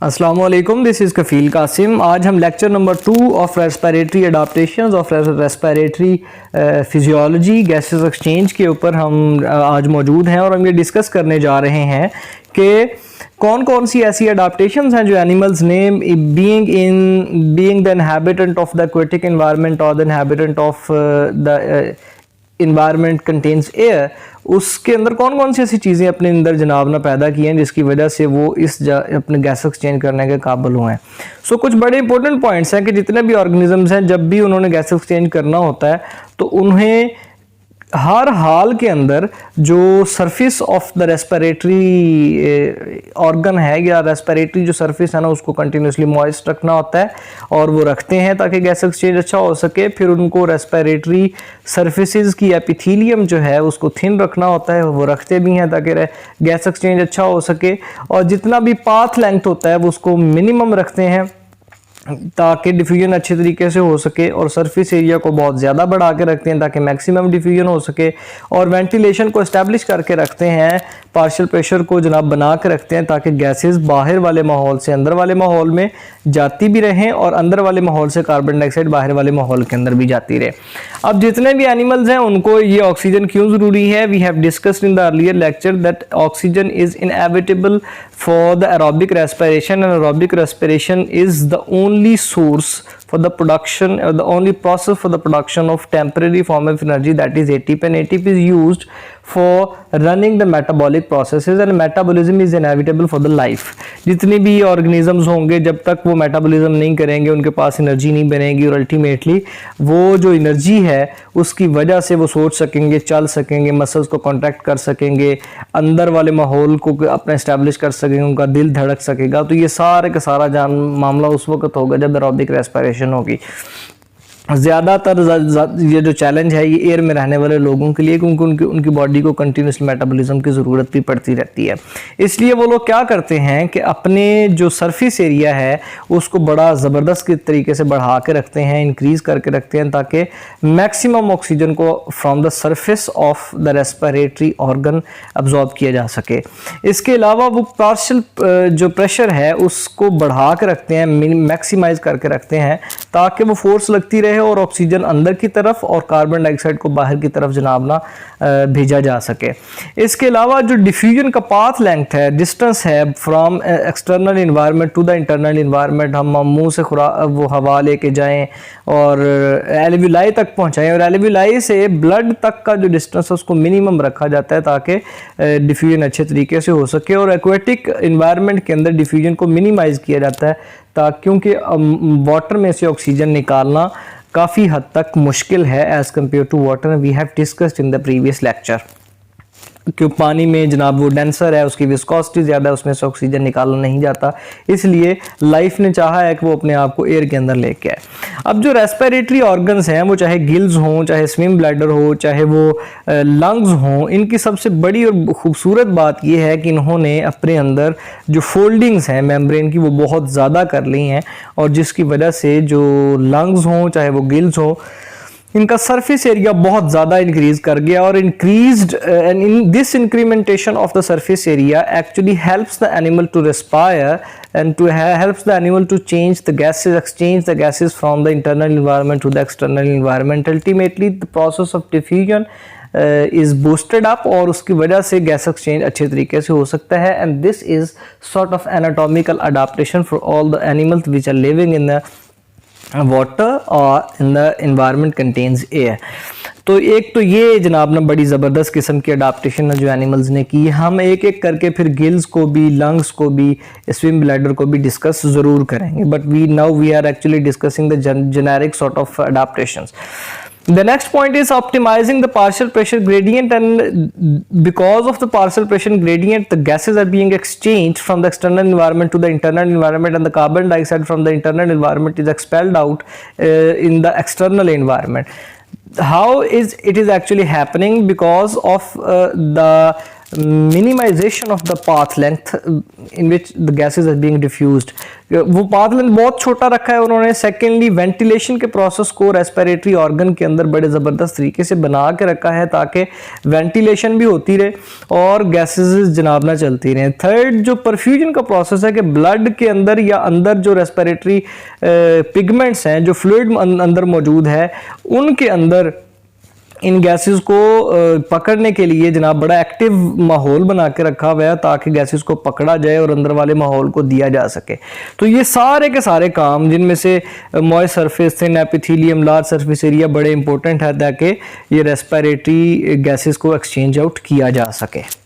अस्सलाम वालेकुम, this is कफ़ील कासिम। आज हम lecture number 2 of respiratory adaptations of respiratory physiology gases exchange के ऊपर हम आज मौजूद हैं और हम ये डिस्कस करने जा रहे हैं कि कौन कौन सी ऐसी अडाप्टेशंस हैं जो एनिमल्स ने being the inhabitant of the aquatic environment और the inhabitant of the environment contains air, उसके अंदर कौन कौन सी ऐसी चीज़ें अपने अंदर जनाब ना पैदा की हैं जिसकी वजह से वो अपने गैस एक्सचेंज करने के काबिल हुए हैं। सो कुछ बड़े इंपॉर्टेंट पॉइंट्स हैं कि जितने भी ऑर्गेनिजम्स हैं जब भी उन्होंने गैस एक्सचेंज करना होता है तो उन्हें हर हाल के अंदर जो surface of the respiratory organ है या रेस्पिरेटरी जो सरफेस है ना उसको कंटिन्यूसली मॉइस्ट रखना होता है और वो रखते हैं ताकि गैस एक्सचेंज अच्छा हो सके। फिर उनको रेस्पिरेटरी सरफेसेस की एपिथेलियम जो है उसको थिन रखना होता है, वो रखते भी हैं ताकि गैस एक्सचेंज अच्छा हो सके। और जितना भी पाथ लेंथ होता है वो उसको मिनिमम रखते हैं ताकि डिफ्यूजन अच्छे तरीके से हो सके, और सरफेस एरिया को बहुत ज़्यादा बढ़ा के रखते हैं ताकि मैक्सिमम डिफ्यूजन हो सके, और वेंटिलेशन को इस्टेब्लिश करके रखते हैं, पार्शियल प्रेशर को जनाब बना के रखते हैं ताकि गैसेस बाहर वाले माहौल से अंदर वाले माहौल में जाती भी रहें और अंदर वाले माहौल से कार्बन डाइऑक्साइड बाहर वाले माहौल के अंदर भी जाती रहे। अब जितने भी एनिमल्स हैं उनको ये ऑक्सीजन क्यों ज़रूरी है? We have discussed in the earlier lecture that oxygen is inevitable for the aerobic respiration, and aerobic respiration is the only source for the production or the only process for the production of temporary form of energy, that is ATP, and ATP is used for running the metabolic processes and metabolism is inevitable for the life। जितने भी organisms होंगे जब तक वो metabolism नहीं करेंगे उनके पास energy नहीं बनेगी और अल्टीमेटली वो जो एनर्जी है उसकी वजह से वो सोच सकेंगे, चल सकेंगे, मसल्स को कॉन्ट्रैक्ट कर सकेंगे, अंदर वाले माहौल को अपना इस्टेब्लिश कर सकेंगे, उनका दिल धड़क सकेगा। तो ये सारे का सारा मामला उस वक्त होगा जब एरोबिक रेस्पिरेशन होगी। ज़्यादातर ये जो चैलेंज है ये एयर में रहने वाले लोगों के लिए, क्योंकि उनकी बॉडी को कंटिन्यूस मेटाबॉलिज्म की ज़रूरत भी पड़ती रहती है। इसलिए वो लोग क्या करते हैं कि अपने जो सरफेस एरिया है उसको बड़ा ज़बरदस्त के तरीके से बढ़ा के रखते हैं, इंक्रीज़ करके रखते हैं ताकि मैक्सिमम ऑक्सीजन को from the surface of the respiratory organ absorb किया जा सके। इसके अलावा वो पार्शियल जो प्रेशर है उसको बढ़ा के रखते हैं, मैक्सिमाइज करके रखते हैं ताकि वो फोर्स लगती रहे और ऑक्सीजन अंदर की तरफ और कार्बन डाइऑक्साइड को बाहर की तरफ जनाब ना भेजा जा सके। इसके अलावा जो डिफ्यूजन का पाथ लेंथ है, डिस्टेंस है from external environment to the internal environment, हम मुंह से वो हवा लेके जाएं और एल्वियोलाई तक पहुंचाएं और एल्वियोलाई से ब्लड तक का जो डिस्टेंस है उसको मिनिमम रखा जाता है ताकि डिफ्यूजन अच्छे तरीके से हो सके। और एक्वेटिक इन्वायरमेंट के अंदर डिफ्यूजन को मिनिमाइज किया जाता है क्योंकि वाटर में से ऑक्सीजन निकालना काफ़ी हद तक मुश्किल है as compare to water. We have discussed in the previous lecture कि पानी में जनाब वो डेंसर है, उसकी विस्कोसिटी ज़्यादा है, उसमें से ऑक्सीजन निकाला नहीं जाता, इसलिए लाइफ ने चाहा है कि वो अपने आप को एयर के अंदर लेके आए। अब जो रेस्पिरेटरी ऑर्गन्स हैं वो चाहे गिल्स हों, चाहे स्विम ब्लैडर हो, चाहे वो लंग्स हों, इनकी सबसे बड़ी और खूबसूरत बात ये है कि इन्होंने अपने अंदर जो फोल्डिंग्स हैं मेम्ब्रेन की वो बहुत ज़्यादा कर ली हैं, और जिसकी वजह से जो लंग्स हों चाहे वो गिल्स हों इनका सरफेस एरिया बहुत ज़्यादा इंक्रीज कर गया। और increased and in this incrementation of the surface area actually helps the animal to respire and to helps the animal to change the gases, exchange the gases from the internal environment to the external environment. Ultimately the process of diffusion is boosted up और उसकी वजह से gas exchange अच्छे तरीके से हो सकता है। and this is sort of anatomical adaptation for all the animals which are living in the water or in the environment contains air। तो एक तो ये जनाब ना बड़ी ज़बरदस्त किस्म की अडाप्टेशन है जो एनिमल्स ने की। हम एक एक करके फिर गिल्स को भी, लंग्स को भी, स्विम ब्लैडर को भी डिस्कस ज़रूर करेंगे, but we are actually discussing the generic sort of adaptations. The next point is optimizing the partial pressure gradient, and because of the partial pressure gradient the gases are being exchanged from the external environment to the internal environment, and the carbon dioxide from the internal environment is expelled out in the external environment. How is it actually happening? Because of the minimisation of the path length in which the gases are being diffused, वो path length बहुत छोटा रखा है उन्होंने। Secondly ventilation के process को respiratory organ के अंदर बड़े ज़बरदस्त तरीके से बना के रखा है ताकि वेंटिलेशन भी होती रहे और गैसेज जनाब ना चलती रहें। थर्ड, जो परफ्यूजन का प्रोसेस है कि ब्लड के अंदर या अंदर जो रेस्पिरेटरी पिगमेंट्स हैं, जो फ्लूइड अंदर मौजूद है, उनके अंदर इन गैसेस को पकड़ने के लिए जनाब बड़ा एक्टिव माहौल बना के रखा हुआ है ताकि गैसेस को पकड़ा जाए और अंदर वाले माहौल को दिया जा सके। तो ये सारे के सारे काम, जिनमें से moist surface, thin epithelium, large surface area बड़े इंपॉर्टेंट है ताकि ये रेस्पिरेटरी गैसेस को एक्सचेंज आउट किया जा सके।